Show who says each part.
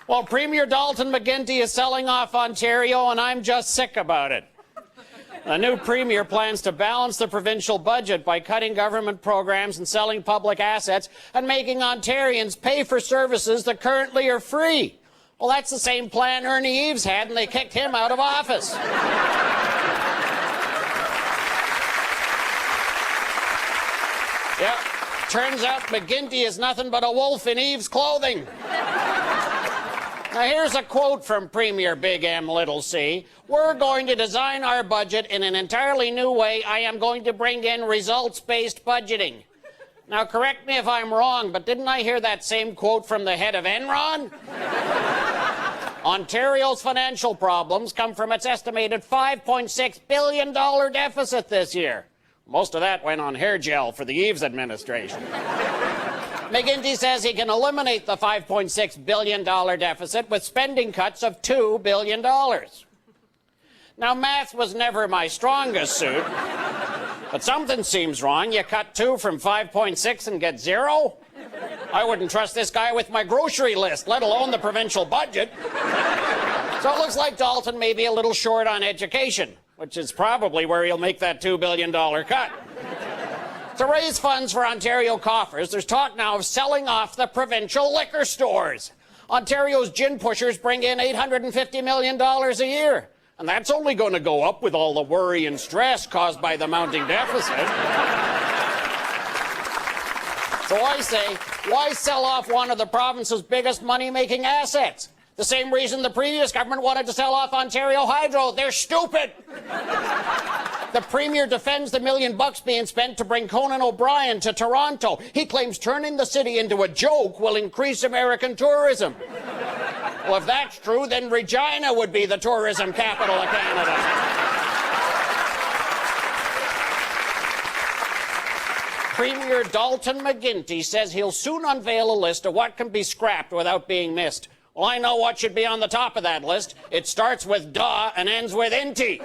Speaker 1: Well, Premier Dalton McGuinty is selling off Ontario, and I'm just sick about it. The new Premier plans to balance the provincial budget by cutting government programs and selling public assets and making Ontarians pay for services that currently are free. Well, that's the same plan Ernie Eves had, and they kicked him out of office. Yep. Turns out McGuinty is nothing but a wolf in Eve's clothing. Now, here's a quote from Premier Big M Little C. We're going to design our budget in an entirely new way. I am going to bring in results-based budgeting. Now, correct me if I'm wrong, but didn't I hear that same quote from the head of Enron? Ontario's financial problems come from its estimated $5.6 billion deficit this year. Most of that went on hair gel for the Eves administration. McGuinty says he can eliminate the $5.6 billion deficit with spending cuts of $2 billion. Now, math was never my strongest suit, but something seems wrong. You cut 2 from 5.6 and get 0? I wouldn't trust this guy with my grocery list, let alone the provincial budget. So it looks like Dalton may be a little short on education, which is probably where he'll make that $2 billion cut. To raise funds for Ontario coffers, there's talk now of selling off the provincial liquor stores. Ontario's gin pushers bring in $850 million a year. And that's only going to go up with all the worry and stress caused by the mounting deficit. So I say, why sell off one of the province's biggest money-making assets? The same reason the previous government wanted to sell off Ontario Hydro. They're stupid. The Premier defends the $1 million being spent to bring Conan O'Brien to Toronto. He claims turning the city into a joke will increase American tourism. Well, if that's true, then Regina would be the tourism capital of Canada. Premier Dalton McGuinty says he'll soon unveil a list of what can be scrapped without being missed. Well, I know what should be on the top of that list. It starts with duh and ends with inty.